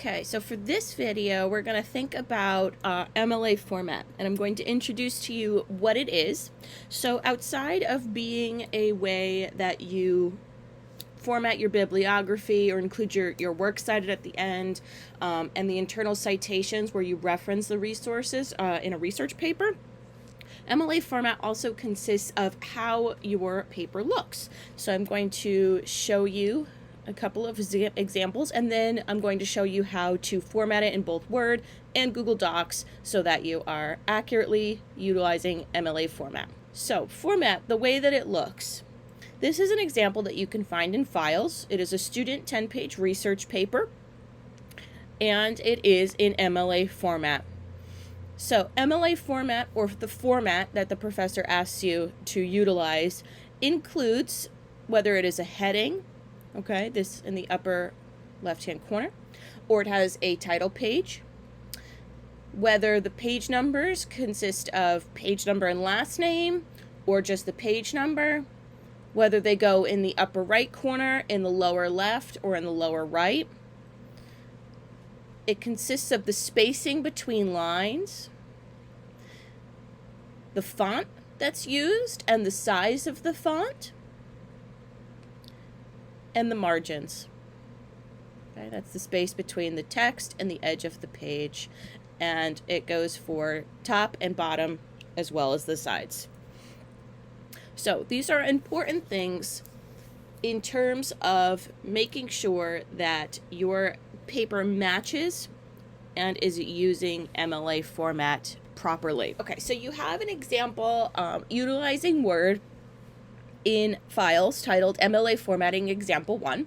Okay, so for this video, we're going to think about MLA format, and I'm going to introduce to you what it is. So outside of being a way that you format your bibliography or include your works cited at the end, and the internal citations where you reference the resources in a research paper, MLA format also consists of how your paper looks. So I'm going to show you a couple of examples, and then I'm going to show you how to format it in both Word and Google Docs so that you are accurately utilizing MLA format. So format, the way that it looks. This is an example that you can find in Files. It is a student 10-page research paper, and it is in MLA format. So MLA format, or the format that the professor asks you to utilize, includes whether it is a heading, okay, this in the upper left-hand corner, or it has a title page, whether the page numbers consist of page number and last name, or just the page number, whether they go in the upper right corner, in the lower left, or in the lower right. It consists of the spacing between lines, the font that's used, and the size of the font, and the margins. Okay, that's the space between the text and the edge of the page, and it goes for top and bottom as well as the sides. So these are important things in terms of making sure that your paper matches and is using MLA format properly. Okay, so you have an example utilizing Word in Files titled MLA Formatting Example 1.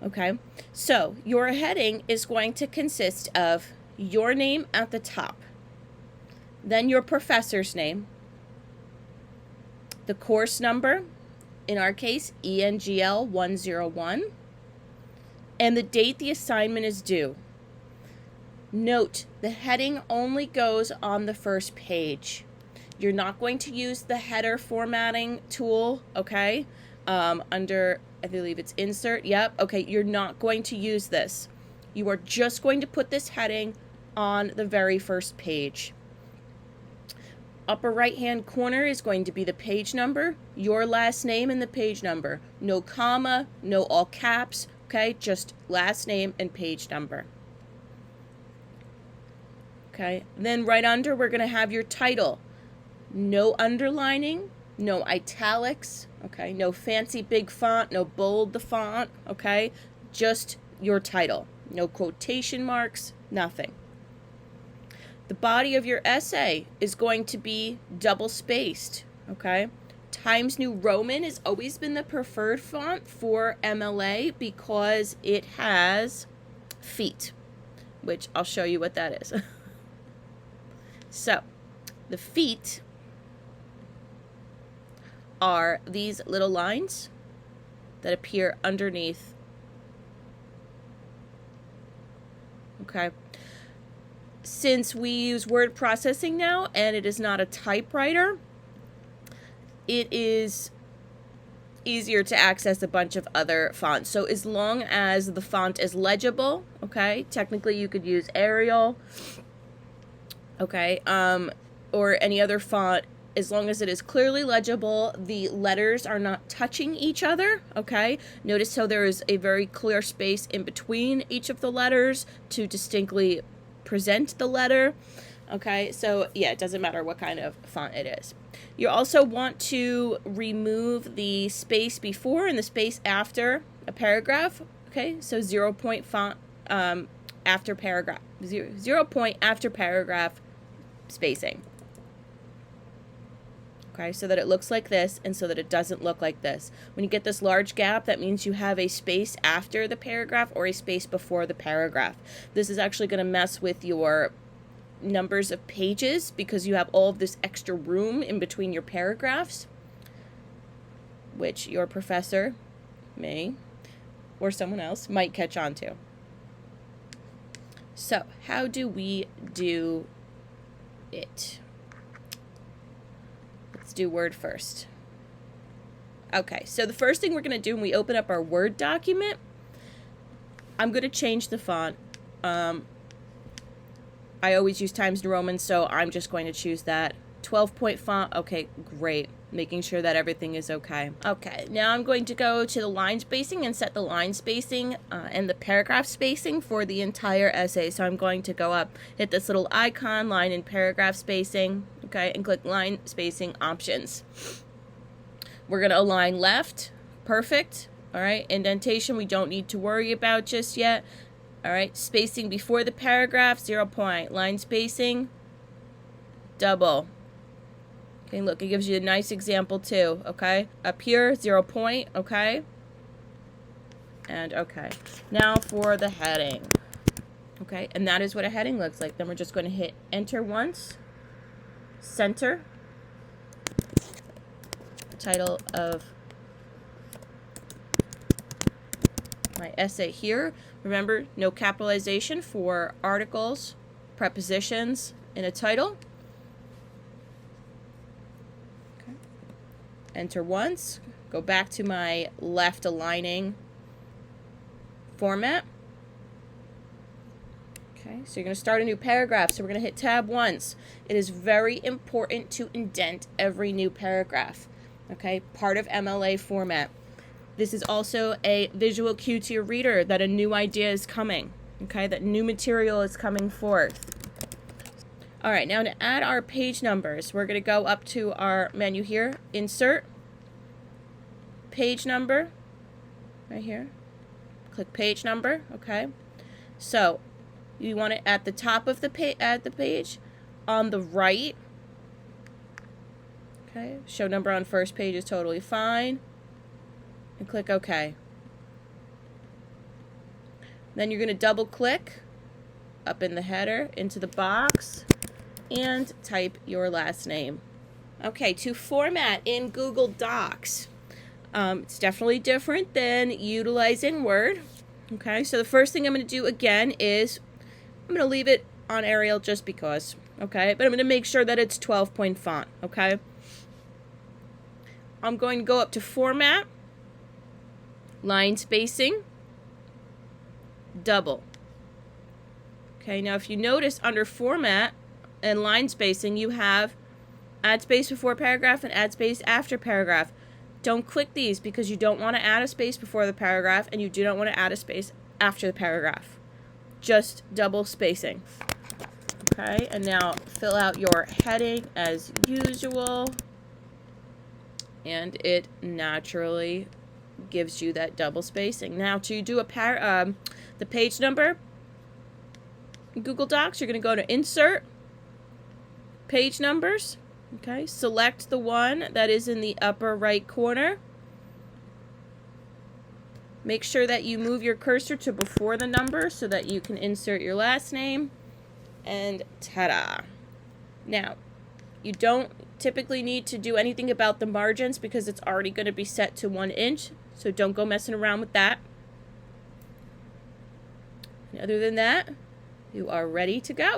Okay, so your heading is going to consist of your name at the top, then your professor's name, the course number, in our case ENGL 101, and the date the assignment is due. Note, the heading only goes on the first page. You're not going to use the header formatting tool, okay? Under, I believe it's insert, yep, okay, you're not going to use this. You are just going to put this heading on the very first page. Upper right-hand corner is going to be the page number, your last name, and the page number. No comma, no all caps, okay? Just last name and page number. Okay, then right under, we're going to have your title. No underlining, no italics, okay? No fancy big font, no bold the font, okay? Just your title. No quotation marks, nothing. The body of your essay is going to be double spaced, okay? Times New Roman has always been the preferred font for MLA because it has feet, which I'll show you what that is. So, the feet are these little lines that appear underneath, okay? Since we use word processing now and it is not a typewriter, it is easier to access a bunch of other fonts. So as long as the font is legible, okay, technically you could use Arial, okay, or any other font. As long as it is clearly legible, the letters are not touching each other, okay? Notice how there is a very clear space in between each of the letters to distinctly present the letter, okay? So yeah, it doesn't matter what kind of font it is. You also want to remove the space before and the space after a paragraph, okay? So 0 point font after paragraph, 0 point after paragraph spacing. Okay, so that it looks like this and so that it doesn't look like this. When you get this large gap, that means you have a space after the paragraph or a space before the paragraph. This is actually going to mess with your numbers of pages because you have all of this extra room in between your paragraphs, which your professor may, or someone else, might catch on to. So, how do we do it? Let's do Word first. Okay, so the first thing we're going to do when we open up our Word document, I'm going to change the font I always use Times New Roman, so I'm just going to choose that. 12-point font. Okay, great. Making sure that everything is okay. Okay, now I'm going to go to the line spacing and set the line spacing and the paragraph spacing for the entire essay. So I'm going to go up, hit this little icon, line and paragraph spacing, okay, and click line spacing options. We're going to align left. Perfect. All right, indentation we don't need to worry about just yet. All right, spacing before the paragraph, 0 point. Line spacing, double. Okay, look, it gives you a nice example too, okay? Up here, 0 point, okay? And okay. Now for the heading. Okay, and that is what a heading looks like. Then we're just going to hit enter once. Center. Title of my essay here. Remember, no capitalization for articles, prepositions, in a title. Enter once, go back to my left aligning format. Okay, so you're going to start a new paragraph. So we're going to hit tab once. It is very important to indent every new paragraph. Okay, part of MLA format. This is also a visual cue to your reader that a new idea is coming. Okay, that new material is coming forth. All right, now to add our page numbers, we're going to go up to our menu here, insert, page number, right here. Click page number, okay? So you want it at the top of the page, on the right. Okay, show number on first page is totally fine. And click OK. Then you're going to double click up in the header into the box and type your last name. Okay, to format in Google Docs. It's definitely different than utilizing Word. Okay, so the first thing I'm going to do again is I'm going to leave it on Arial just because. Okay, but I'm going to make sure that it's 12-point font. Okay, I'm going to go up to Format, Line Spacing, Double. Okay, now if you notice under Format and Line Spacing, you have add space before paragraph and add space after paragraph. Don't click these because you don't want to add a space before the paragraph and you do not want to add a space after the paragraph. Just double spacing. Okay, and now fill out your heading as usual. And it naturally gives you that double spacing. Now to do the page number in Google Docs, you're going to go to Insert, Page Numbers. Okay, select the one that is in the upper right corner. Make sure that you move your cursor to before the number so that you can insert your last name. And ta-da! Now, you don't typically need to do anything about the margins because it's already going to be set to 1 inch. So don't go messing around with that. And other than that, you are ready to go.